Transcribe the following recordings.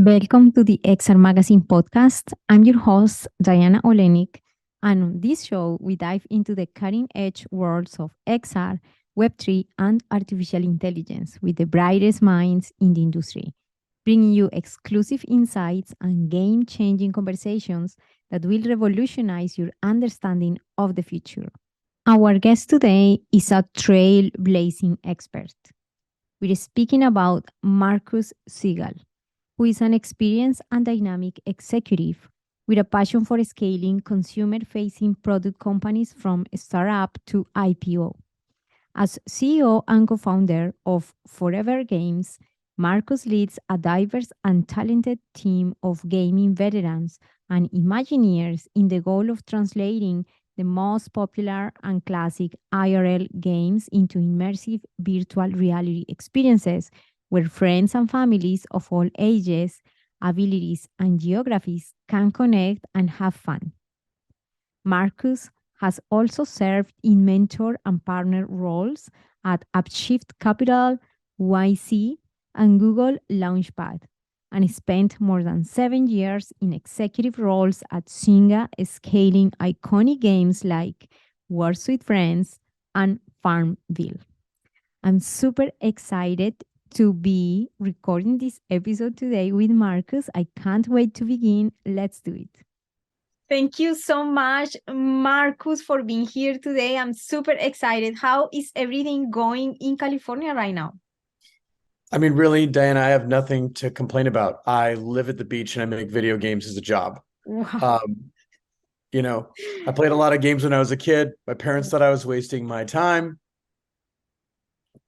Welcome to the XR Magazine podcast. I'm your host, Diana Olenik, and on this show, we dive into the cutting edge worlds of XR, Web3, and artificial intelligence with the brightest minds in the industry, bringing you exclusive insights and game changing conversations that will revolutionize your understanding of the future. Our guest today is a trailblazing expert. We're speaking about Marcus Segal, who is an experienced and dynamic executive with a passion for scaling consumer facing product companies from startup to IPO. As CEO and co founder of ForeVR Games, Marcus leads a diverse and talented team of gaming veterans and Imagineers in the goal of translating the most popular and classic IRL games into immersive virtual reality experiences where friends and families of all ages, abilities, and geographies can connect and have fun. Marcus has also served in mentor and partner roles at Upshift Capital, YC, and Google Launchpad, and spent more than 7 years in executive roles at Zynga, scaling iconic games like Words with Friends and Farmville. I'm super excited to be recording this episode today with Marcus. I can't wait to begin. Let's do it. Thank you so much, Marcus, for being here today. I'm super excited. How is everything going in California right now? I mean, really, Diana, I have nothing to complain about. I live at the beach and I make video games as a job. Wow. I played a lot of games when I was a kid. My parents thought I was wasting my time.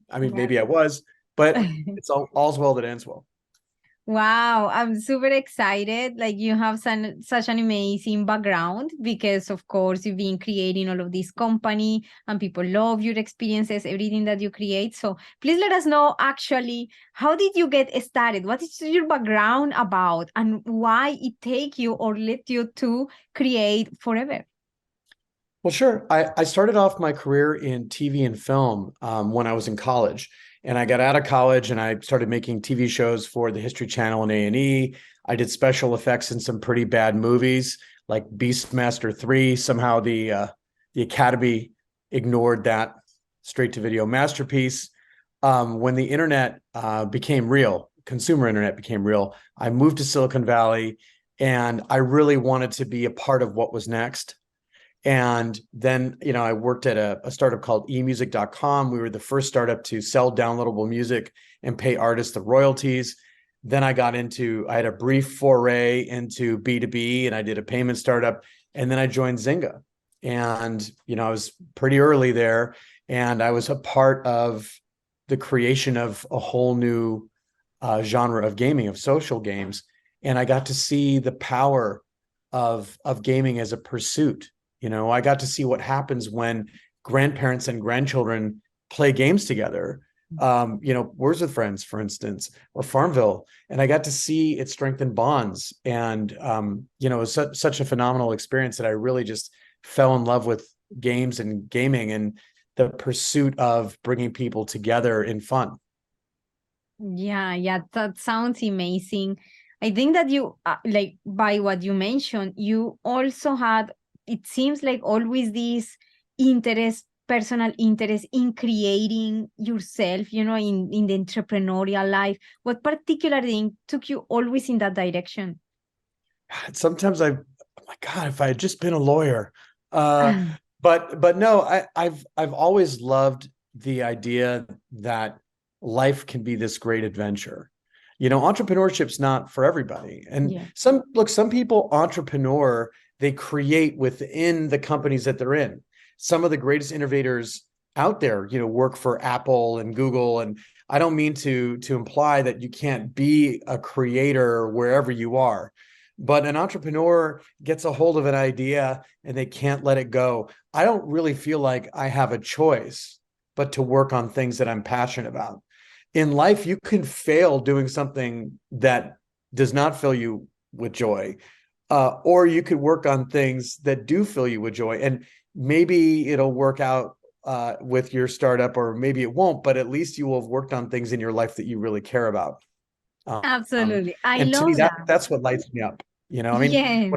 I mean, maybe I was, but it's all's well that ends well. Wow, I'm super excited. Like you have such an amazing background because of course you've been creating all of this company and people love your experiences, everything that you create. So please let us know actually, how did you get started? What is your background about and why it take you or led you to create ForeVR? Well, sure. I started off my career in TV and film when I was in college. And I got out of college and I started making TV shows for the History Channel and A&E. I did special effects in some pretty bad movies like Beastmaster 3. Somehow the Academy ignored that straight to video masterpiece. When the internet became real, consumer internet became real, I moved to Silicon Valley and I really wanted to be a part of what was next. And then, I worked at a startup called emusic.com. We were the first startup to sell downloadable music and pay artists the royalties. Then I had a brief foray into B2B and I did a payment startup. And then I joined Zynga. And, I was pretty early there. And I was a part of the creation of a whole new genre of gaming, of social games. And I got to see the power of gaming as a pursuit. I got to see what happens when grandparents and grandchildren play games together. Words with Friends, for instance, or Farmville. And I got to see it strengthen bonds. And, it was such a phenomenal experience that I really just fell in love with games and gaming and the pursuit of bringing people together in fun. Yeah, that sounds amazing. I think that you, like, by what you mentioned, you also had, it seems like always this personal interest in creating yourself, in the entrepreneurial life. What particular thing took you always in that direction? Sometimes oh my God, if I had just been a lawyer. But no, I've always loved the idea that life can be this great adventure. Entrepreneurship's not for everybody. And some people entrepreneur, they create within the companies that they're in. Some of the greatest innovators out there, work for Apple and Google. And I don't mean to imply that you can't be a creator wherever you are. But an entrepreneur gets a hold of an idea and they can't let it go. I don't really feel like I have a choice but to work on things that I'm passionate about. In life, you can fail doing something that does not fill you with joy, or you could work on things that do fill you with joy. And maybe it'll work out with your startup, or maybe it won't, but at least you will have worked on things in your life that you really care about. Absolutely. I And to me, love that. that's what lights me up. I mean, Yes.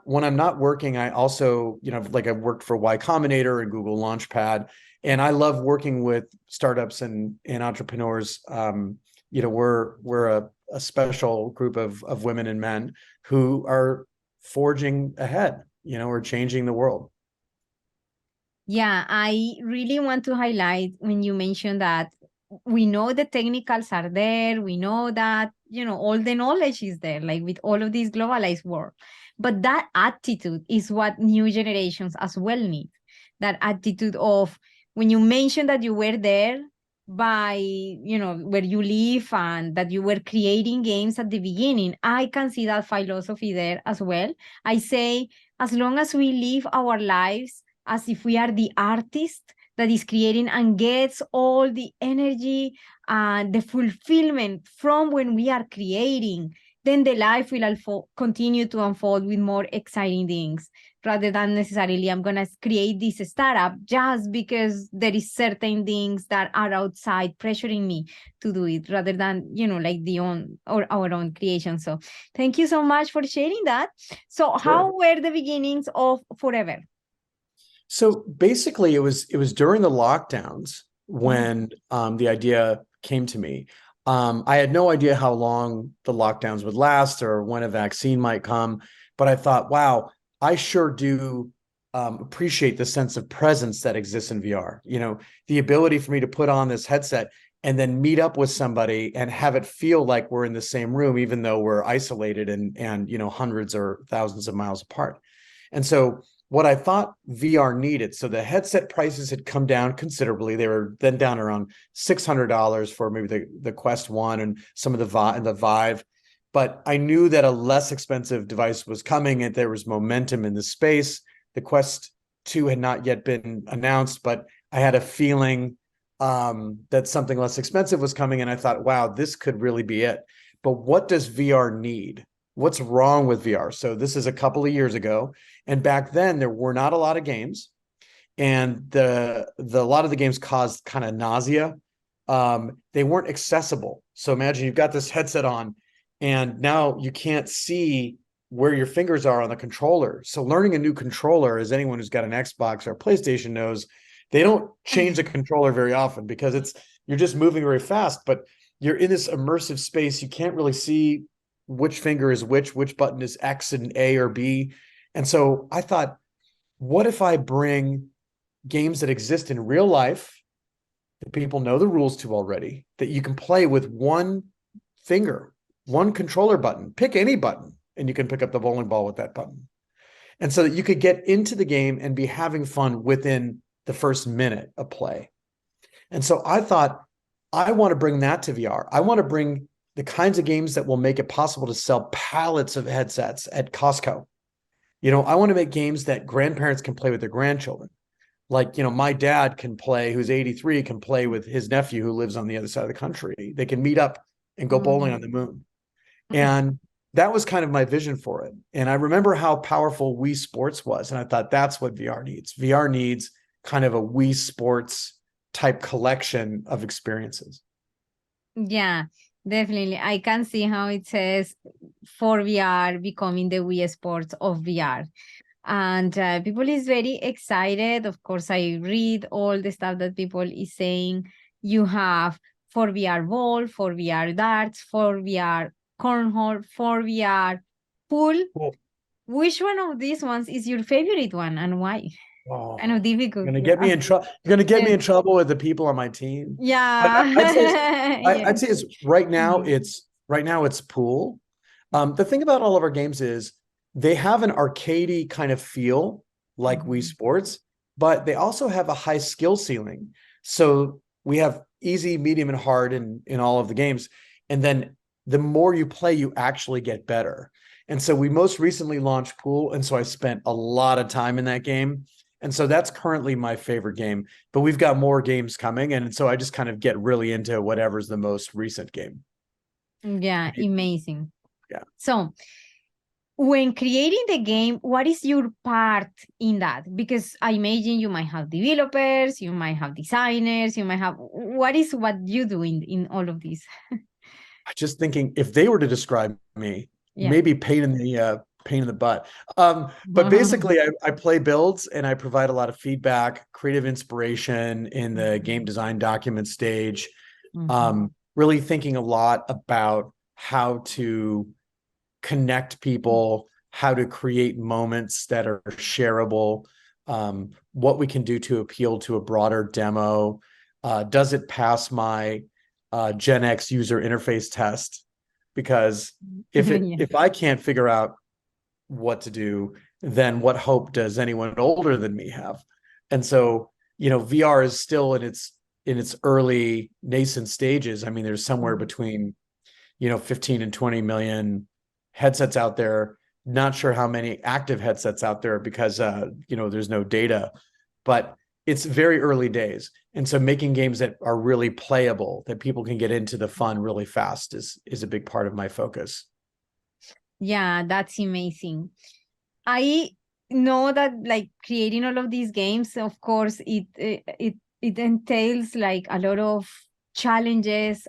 when I'm not working, I also, like I worked for Y Combinator and Google Launchpad, and I love working with startups and entrepreneurs. We're a special group of women and men who are forging ahead, or changing the world. Yeah, I really want to highlight when you mentioned that we know the technicals are there. We know that, all the knowledge is there, like with all of this globalized world. But that attitude is what new generations as well need. That attitude of when you mentioned that you were there by, where you live and that you were creating games at the beginning, I can see that philosophy there as well. I say, as long as we live our lives as if we are the artist that is creating and gets all the energy and the fulfillment from when we are creating, then the life will continue to unfold with more exciting things rather than necessarily I'm going to create this startup just because there is certain things that are outside pressuring me to do it rather than, like the own or our own creation. So thank you so much for sharing that. So Sure. how were the beginnings of ForeVR? So basically, it was during the lockdowns when the idea came to me. I had no idea how long the lockdowns would last or when a vaccine might come, but I thought, wow, I sure do appreciate the sense of presence that exists in VR. The ability for me to put on this headset and then meet up with somebody and have it feel like we're in the same room, even though we're isolated and hundreds or thousands of miles apart. And so what I thought VR needed. So the headset prices had come down considerably. They were then down around $600 for maybe the Quest 1 and some of the Vive. But I knew that a less expensive device was coming and there was momentum in the space. The Quest 2 had not yet been announced, but I had a feeling that something less expensive was coming. And I thought, wow, this could really be it. But what does VR need? What's wrong with VR? So this is a couple of years ago. And back then there were not a lot of games. And a lot of the games caused kind of nausea. They weren't accessible. So imagine you've got this headset on and now you can't see where your fingers are on the controller. So learning a new controller, as anyone who's got an Xbox or a PlayStation knows, they don't change the controller very often because you're just moving very fast, but you're in this immersive space. You can't really see which finger is which button is X and A or B. And so I thought, what if I bring games that exist in real life that people know the rules to already, that you can play with one finger, one controller button, pick any button, and you can pick up the bowling ball with that button. And so that you could get into the game and be having fun within the first minute of play. And so I thought, I want to bring that to VR. I want to bring the kinds of games that will make it possible to sell pallets of headsets at Costco. I want to make games that grandparents can play with their grandchildren. Like, my dad can play, who's 83, can play with his nephew who lives on the other side of the country. They can meet up and go bowling on the moon. And that was kind of my vision for it. And I remember how powerful Wii Sports was. And I thought that's what VR needs. VR needs kind of a Wii Sports type collection of experiences. Yeah, definitely. I can see how it says ForeVR becoming the Wii Sports of VR. And people is very excited. Of course, I read all the stuff that people is saying. You have ForeVR ball, ForeVR darts, ForeVR cornhole, ForeVR pool. Cool. Which one of these ones is your favorite one and why? Oh, Kind of difficult. you're gonna get me in trouble. You're gonna get me Yes. in trouble with the people on my team. But Yeah. I'd say it's right now. Mhm. It's pool. The thing about all of our games is they have an arcadey kind of feel like Wii Sports, but they also have a high skill ceiling. So we have easy, medium, and hard in all of the games. And then the more you play, you actually get better. And so we most recently launched pool, and so I spent a lot of time in that game. And so that's currently my favorite game, but we've got more games coming. And so I just kind of get really into whatever's the most recent game. Yeah, amazing. Yeah. So when creating the game, what is your part in that? Because I imagine you might have developers, you might have designers, what you do in all of this? just thinking if they were to describe me, Yeah. maybe pain in the butt. But basically, I play builds and I provide a lot of feedback, creative inspiration in the game design document stage. Really thinking a lot about how to connect people, how to create moments that are shareable, what we can do to appeal to a broader demo. Does it pass my Gen X user interface test? Because if I can't figure out what to do, then what hope does anyone older than me have? And so, VR is still in its early nascent stages. I mean, there's somewhere between 15 and 20 million headsets out there. Not sure how many active headsets out there because there's no data, but it's very early days. And so making games that are really playable, that people can get into the fun really fast is a big part of my focus. Yeah, that's amazing. I know that like creating all of these games, of course, it entails like a lot of challenges,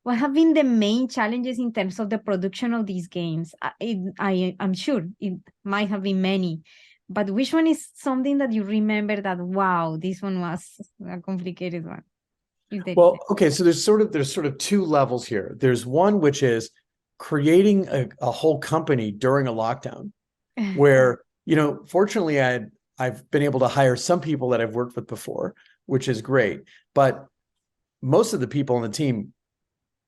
what have been the main challenges in terms of the production of these games? I'm sure it might have been many, but which one is something that you remember that, wow, this one was a complicated one? Well, okay, so there's sort of two levels here. There's one which is creating a whole company during a lockdown where, fortunately I've been able to hire some people that I've worked with before, which is great. But most of the people on the team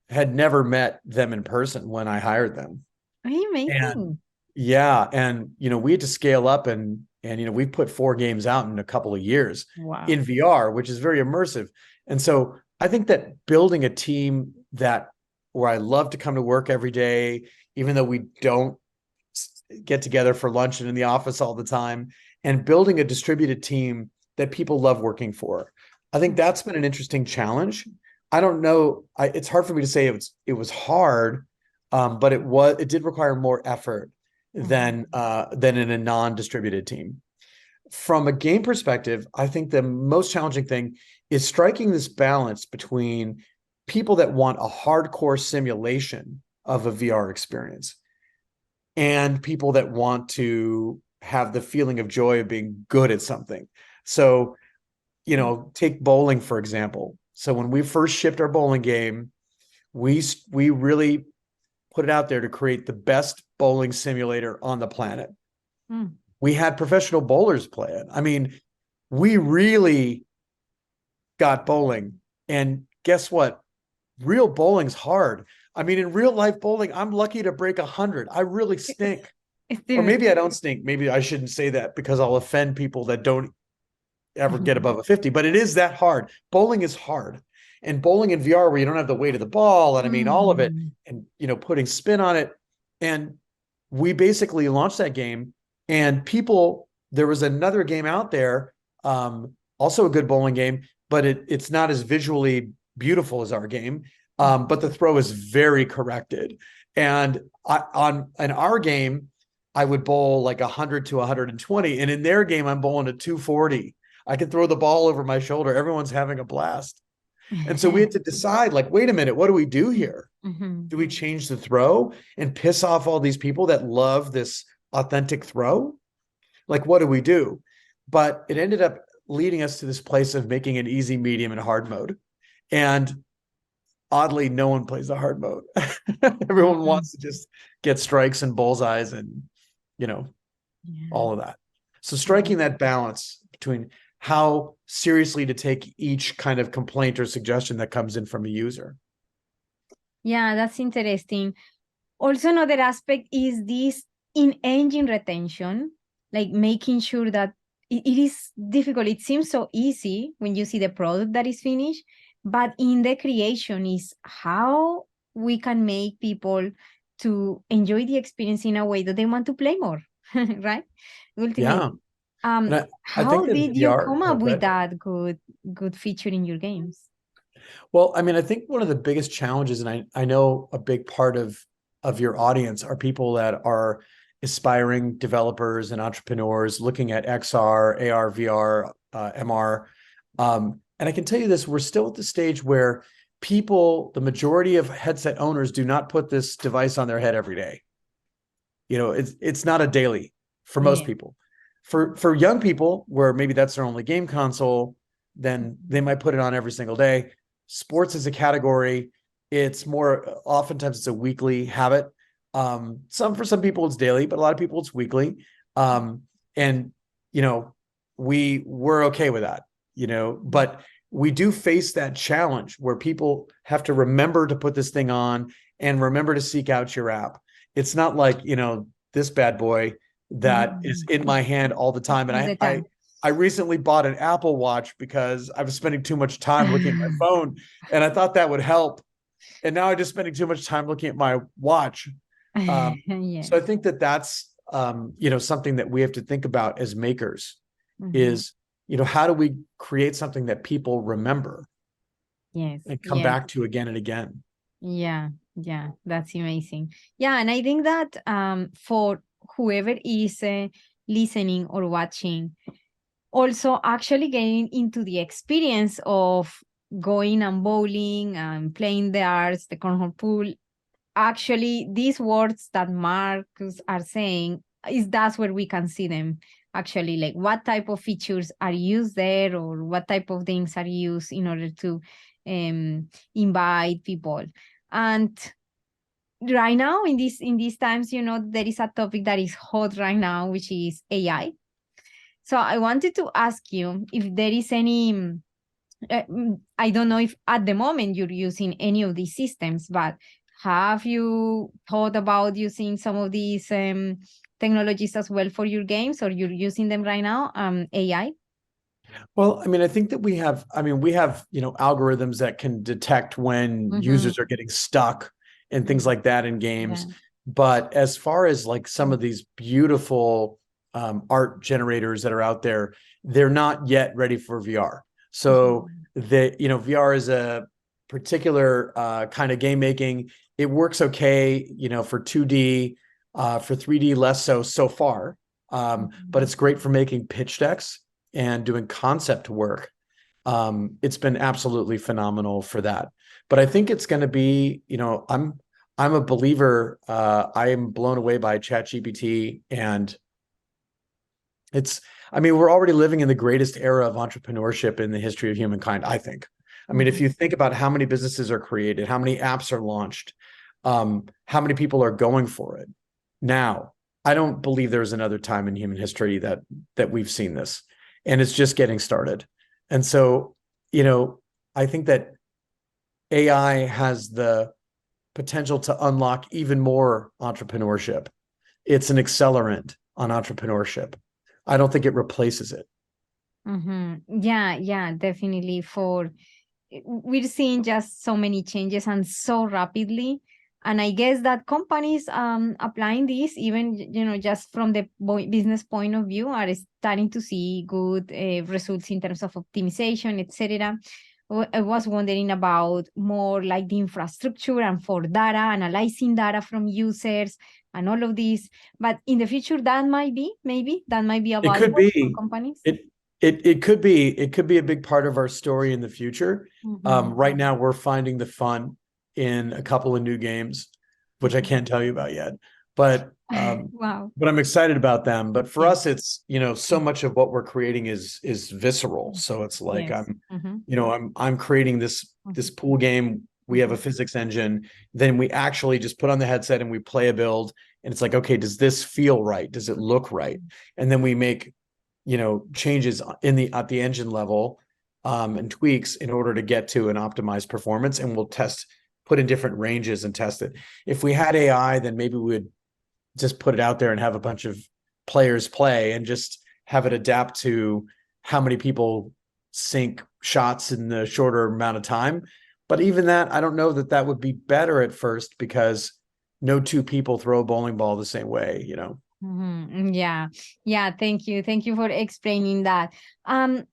had never met them in person when I hired them. Amazing. And we had to scale up and we've put 4 games out in a couple of years in VR, which is very immersive. And so I think that building a team where I love to come to work every day, even though we don't get together for lunch and in the office all the time, and building a distributed team that people love working for. I think that's been an interesting challenge. I don't know. It's hard for me to say it was hard, but it did require more effort than in a non-distributed team. From a game perspective, I think the most challenging thing is striking this balance between people that want a hardcore simulation of a VR experience and people that want to have the feeling of joy of being good at something. So, take bowling, for example. So when we first shipped our bowling game, we really put it out there to create the best bowling simulator on the planet. We had professional bowlers play it. I mean, we really got bowling. And guess what? Real bowling's hard. I mean, in real life bowling, I'm lucky to break 100. I really stink. Or maybe I don't stink. Maybe I shouldn't say that because I'll offend people that don't ever get above a 50. But it is that hard. Bowling is hard. And bowling in VR, where you don't have the weight of the ball, and I mean all of it, and putting spin on it. And we basically launched that game. And there was another game out there, also a good bowling game, but it's not as visually beautiful as our game. But the throw is very corrected. And in our game, I would bowl like 100 to 120. And in their game, I'm bowling at 240. I can throw the ball over my shoulder. Everyone's having a blast. And so we had to decide, like, wait a minute, what do we do here? Do we change the throw and piss off all these people that love this authentic throw? Like, what do we do? But it ended up leading us to this place of making an easy, medium, and hard mode. And oddly, no one plays the hard mode. Everyone wants to just get strikes and bullseyes and, all of that. So striking that balance between how seriously to take each kind of complaint or suggestion that comes in from a user. Yeah, that's interesting. Also, another aspect is this in-engine retention, like making sure that it is difficult. It seems so easy when you see the product that is finished, but in the creation is how we can make people to enjoy the experience in a way that they want to play more, right? Ultimately. Yeah. How did you come up with that good feature in your games? Well, I mean, I think one of the biggest challenges, and I know a big part of your audience are people that are aspiring developers and entrepreneurs looking at XR, AR, VR, MR. And I can tell you this, we're still at the stage where people, the majority of headset owners do not put this device on their head every day. It's not a daily for most people. For young people, where maybe that's their only game console, then they might put it on every single day. Sports is a category. It's more, oftentimes it's a weekly habit. For some people it's daily, but a lot of people it's weekly. And we're okay with that, but we do face that challenge where people have to remember to put this thing on and remember to seek out your app. It's not like, this bad boy that is in my hand all the time. And I recently bought an Apple Watch because I was spending too much time looking at my phone, and I thought that would help. And now I'm just spending too much time looking at my watch. So I think that's, something that we have to think about as makers is, how do we create something that people remember and come back to again and again? Yeah, that's amazing. Yeah, and I think that for whoever is listening or watching, also actually getting into the experience of going and bowling and playing the arts, the cornhole pool, actually these words that Marcus are saying, that's where we can see them. Actually, like what type of features are used there, or what type of things are used in order to invite people. And right now in these times, there is a topic that is hot right now, which is AI. So I wanted to ask you if there is any, I don't know if at the moment you're using any of these systems, but have you thought about using some of these technologies as well for your games, or you're using them right now, AI? Well, I think that we have algorithms that can detect when users are getting stuck and things like that in games. But as far as like some of these beautiful art generators that are out there, they're not yet ready for VR. So VR is a particular kind of game making. It works okay, for 2D, for 3D less so far. But it's great for making pitch decks and doing concept work. It's been absolutely phenomenal for that. But I think it's going to be, I'm a believer. I am blown away by ChatGPT, and we're already living in the greatest era of entrepreneurship in the history of humankind, I think. If you think about how many businesses are created, how many apps are launched, how many people are going for it now, I don't believe there's another time in human history that we've seen this. And it's just getting started. And so, I think that AI has the potential to unlock even more entrepreneurship. It's an accelerant on entrepreneurship. I don't think it replaces it. Yeah, definitely. We're seeing just so many changes and so rapidly. And I guess that companies applying this, even, just from the business point of view, are starting to see good results in terms of optimization, etc. I was wondering about more like the infrastructure and for data, analyzing data from users and all of this. But in the future, that might be available for companies. It could be a big part of our story in the future. Right now, we're finding the fun in a couple of new games, which I can't tell you about yet, but wow. But I'm excited about them. But for us, it's so much of what we're creating is visceral. So it's like I'm creating this pool game. We have a physics engine. Then we actually just put on the headset and we play a build. And it's like, okay, does this feel right? Does it look right? And then we make changes at the engine level and tweaks in order to get to an optimized performance. And we'll put in different ranges and test it. If we had AI, then maybe we would just put it out there and have a bunch of players play and just have it adapt to how many people sink shots in the shorter amount of time. But even that, I don't know that would be better at first, because no two people throw a bowling ball the same way, Yeah. Thank you for explaining that.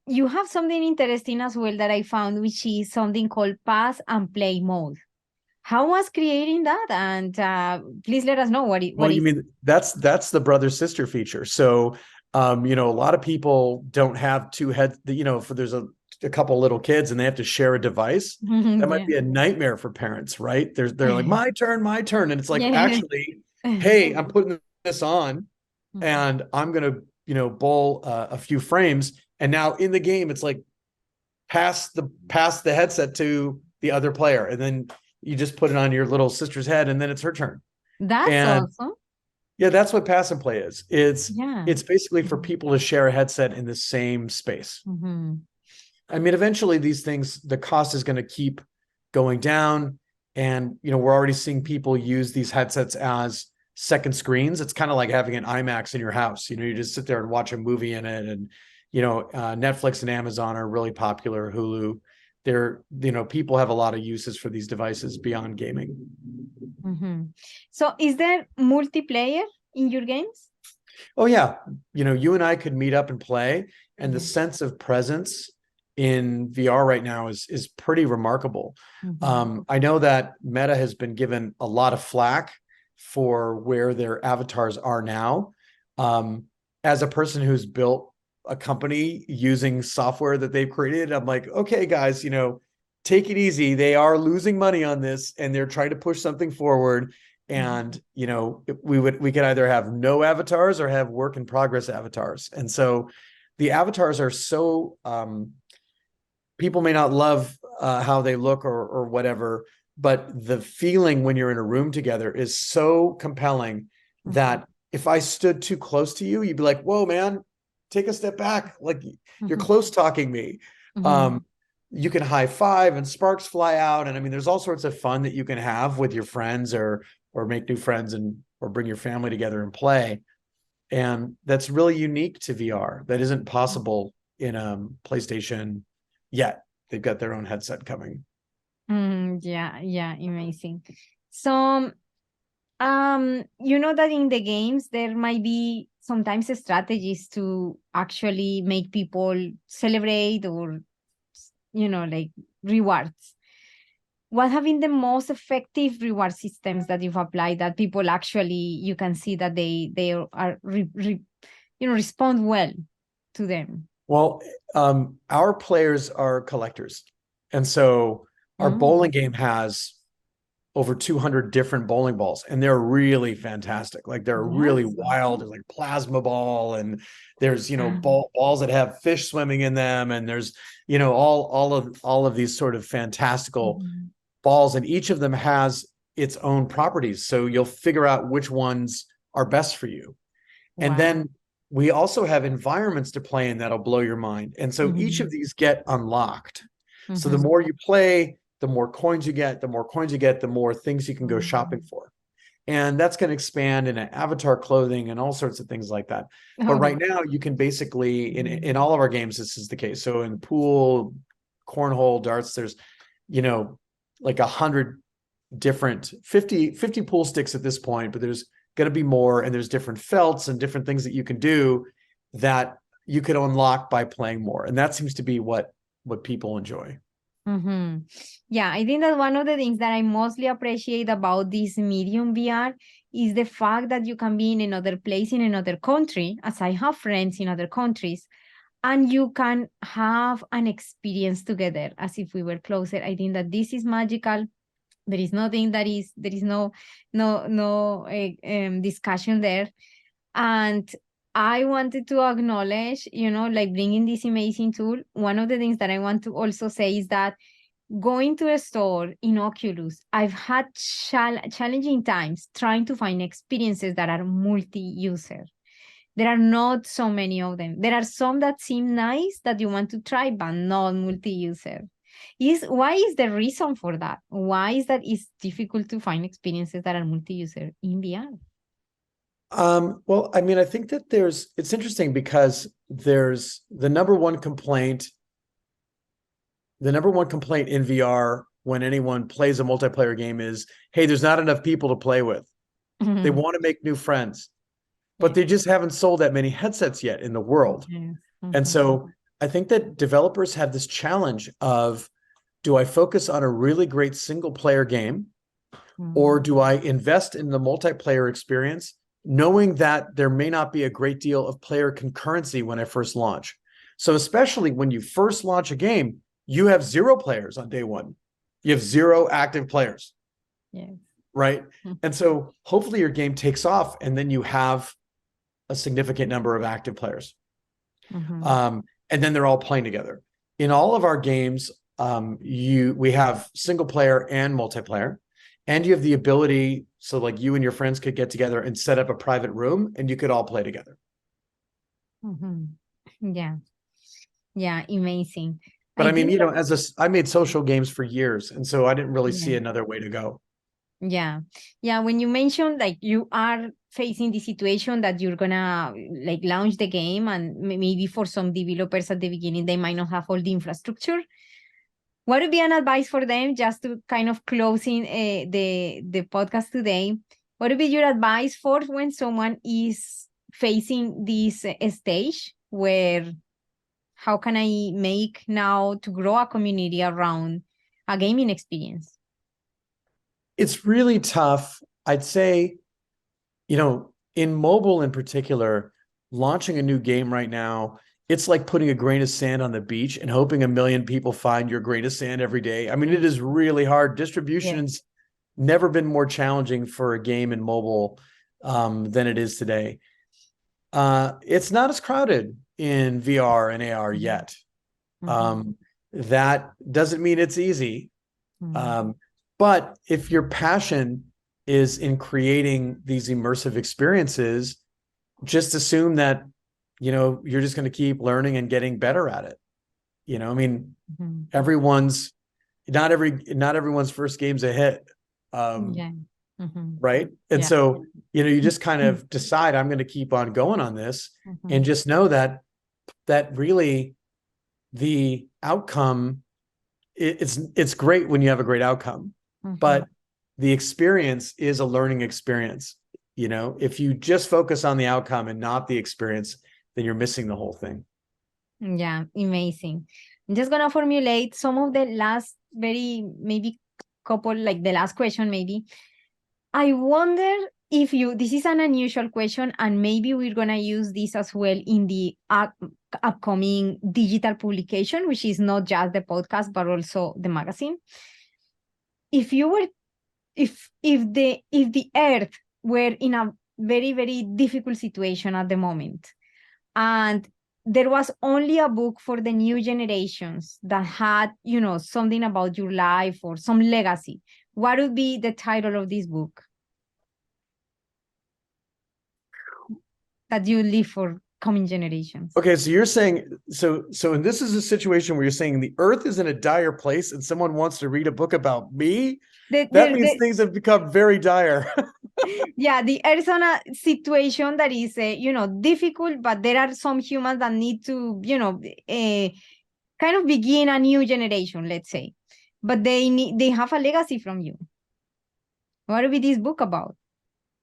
You have something interesting as well that I found, which is something called pass and play mode. How was creating that? And please let us know what is. You mean that's the brother sister feature. So a lot of people don't have two heads. There's a couple little kids and they have to share a device, that might Yeah. be a nightmare for parents, right? They're like, my turn. And it's like, Yeah. actually, hey, I'm putting this on Mhm. and I'm going to, bowl a few frames. And now in the game, it's like, pass the headset to the other player. And then you just put it on your little sister's head and then it's her turn. That's And awesome. yeah, that's what pass and play is. Yeah. It's basically for people to share a headset in the same space. Mm-hmm. I mean, eventually these things, the cost is going to keep going down. And, we're already seeing people use these headsets as second screens. It's kind of like having an IMAX in your house. You just sit there and watch a movie in it. And, Netflix and Amazon are really popular. Hulu, people have a lot of uses for these devices beyond gaming. Mm-hmm. So is there multiplayer in your games? Oh yeah. You and I could meet up and play, and the Yeah. sense of presence in VR right now is pretty remarkable. Mm-hmm. I know that Meta has been given a lot of flack for where their avatars are now. As a person who's built a company using software that they've created, I'm like, okay, guys, take it easy. They are losing money on this, and they're trying to push something forward. And we could either have no avatars or have work in progress avatars. And so the avatars are so people may not love how they look or whatever, but the feeling when you're in a room together is so compelling that if I stood too close to you, you'd be like, whoa, man, take a step back. Like you're close talking me. You can high five and sparks fly out. And I mean, there's all sorts of fun that you can have with your friends or make new friends or bring your family together and play. And that's really unique to VR. That isn't possible in PlayStation yet. They've got their own headset coming. Yeah, amazing. So, that in the games there might be sometimes strategies to actually make people celebrate or, like rewards. What have been the most effective reward systems that you've applied that people actually you can see that they are respond well to them? Well, our players are collectors. And so our bowling game has over 200 different bowling balls, and they're really fantastic. Like they're really wild. There's like plasma ball, and there's balls that have fish swimming in them, and there's all of these sort of fantastical balls, and each of them has its own properties. So you'll figure out which ones are best for you. And then we also have environments to play in that'll blow your mind. And so each of these get unlocked. So the more you play, the more coins you get, the more things you can go shopping for. And that's going to expand in avatar clothing and all sorts of things like that. But right now you can basically, in all of our games, this is the case. So in pool, cornhole, darts, there's, like 100 different 50 pool sticks at this point, but there's going to be more, and there's different felts and different things that you can do that you can unlock by playing more. And that seems to be what people enjoy. Yeah, I think that one of the things that I mostly appreciate about this medium VR is the fact that you can be in another place, in another country, as I have friends in other countries, and you can have an experience together as if we were closer. I think that this is magical. There is nothing there is no discussion there. And I wanted to acknowledge, like bringing this amazing tool. One of the things that I want to also say is that going to a store in Oculus, I've had challenging times trying to find experiences that are multi-user. There are not so many of them. There are some that seem nice that you want to try, but not multi-user. Why is the reason for that? Why is that it's difficult to find experiences that are multi-user in VR? Well, I mean, I think that it's interesting because there's the number one complaint in VR when anyone plays a multiplayer game is, hey, there's not enough people to play with. They want to make new friends, but they just haven't sold that many headsets yet in the world. And so I think that developers have this challenge of, do I focus on a really great single player game, or do I invest in the multiplayer experience, knowing that there may not be a great deal of player concurrency when I first launch? So especially when you first launch a game, you have 0 players on day one. You have 0 active players. Yes. Right. And so hopefully your game takes off and then you have a significant number of active players. And then they're all playing together. In all of our games, we have single player and multiplayer, and you have the ability, so like you and your friends could get together and set up a private room and you could all play together. Yeah. Yeah, amazing. But I mean, you know, I made social games for years, and so I didn't really see another way to go. Yeah. Yeah. When you mentioned like you are facing the situation that you're gonna like launch the game, and maybe for some developers at the beginning, they might not have all the infrastructure. What would be an advice for them, just to kind of closing the podcast today? What would be your advice for when someone is facing this stage where how can I make now to grow a community around a gaming experience? It's really tough. I'd say, you know, in mobile in particular, launching a new game right now, it's like putting a grain of sand on the beach and hoping 1 million people find your grain of sand every day. I mean, it is really hard. Distribution's never been more challenging for a game in mobile than it is today. It's not as crowded in VR and AR yet. That doesn't mean it's easy. But if your passion is in creating these immersive experiences, just assume that, you know, you're just going to keep learning and getting better at it. You know, I mean, not everyone's first game's a hit. Right. And so, you know, you just kind of decide, I'm going to keep on going on this, and just know that really the outcome, it's great when you have a great outcome, but the experience is a learning experience. You know, if you just focus on the outcome and not the experience, then you're missing the whole thing. Yeah, amazing. I'm just gonna formulate some of the last maybe couple, like the last question maybe. I wonder if this is an unusual question, and maybe we're gonna use this as well in the upcoming digital publication, which is not just the podcast, but also the magazine. If the earth were in a very, very difficult situation at the moment, and there was only a book for the new generations that had, you know, something about your life or some legacy, what would be the title of this book that you leave for coming generations? Okay, so you're saying, and this is a situation where you're saying the earth is in a dire place and someone wants to read a book about me? That means things have become very dire. Yeah, the earth is on a situation that is, you know, difficult, but there are some humans that need to, you know, kind of begin a new generation, let's say, but they have a legacy from you. What would be this book about?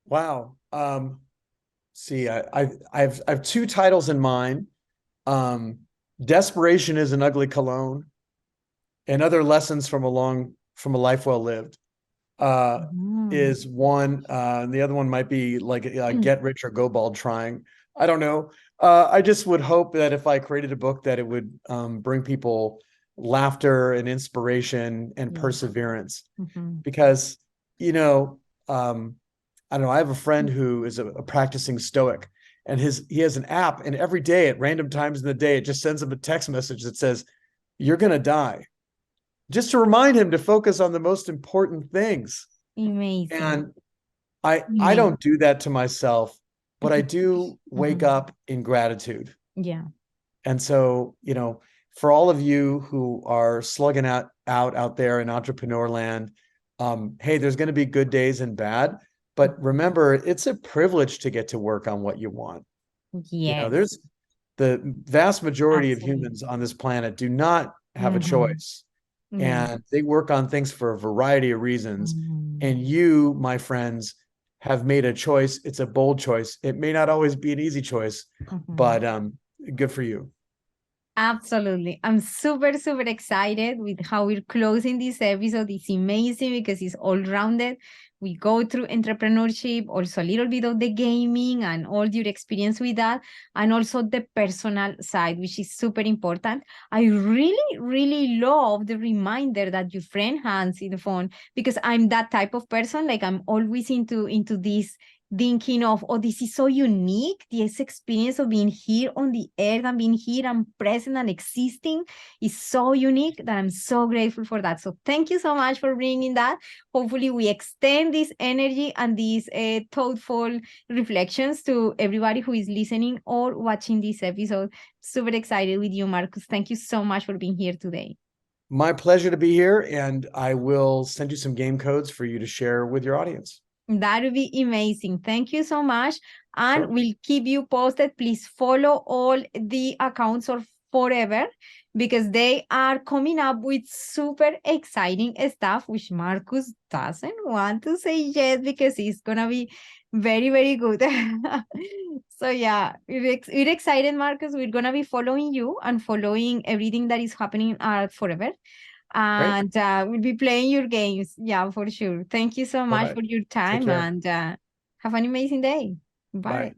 Wow. See, I have 2 titles in mind. Desperation is an ugly cologne, and Other Lessons from a Life Well Lived is one. And the other one might be like Get Rich or Go Bald Trying. I don't know. I just would hope that if I created a book that it would bring people laughter and inspiration and perseverance, because, you know, I don't know, I have a friend who is a practicing Stoic, and he has an app, and every day at random times in the day, it just sends him a text message that says, "You're going to die," just to remind him to focus on the most important things. Amazing. And I don't do that to myself, but I do wake up in gratitude. Yeah. And so, you know, for all of you who are slugging out there in entrepreneur land, hey, there's going to be good days and bad. But remember, it's a privilege to get to work on what you want. Yeah. You know, there's the vast majority of humans on this planet do not have a choice. And they work on things for a variety of reasons. And you, my friends, have made a choice. It's a bold choice. It may not always be an easy choice, but good for you. Absolutely. I'm super, super excited with how we're closing this episode. It's amazing because it's all rounded. we go through entrepreneurship, also a little bit of the gaming and all your experience with that, and also the personal side, which is super important. I really, really love the reminder that your friend has in the phone, because I'm that type of person. Like, I'm always into this thinking of, oh, this is so unique. This experience of being here on the earth and being here and present and existing is so unique that I'm so grateful for that. So thank you so much for bringing that. Hopefully we extend this energy and these thoughtful reflections to everybody who is listening or watching this episode. Super excited with you, Marcus. Thank you so much for being here today. My pleasure to be here, and I will send you some game codes for you to share with your audience. That would be amazing. Thank you so much. And Sure. we'll keep you posted. Please follow all the accounts of ForeVR, because they are coming up with super exciting stuff, which Marcus doesn't want to say yet because it's going to be very, very good. So yeah, we're excited, Marcus. We're going to be following you and following everything that is happening at ForeVR. Great. And we'll be playing your games. Yeah, for sure. Thank you so much Bye-bye. for your Take time, care. and have an amazing day. Bye. Bye.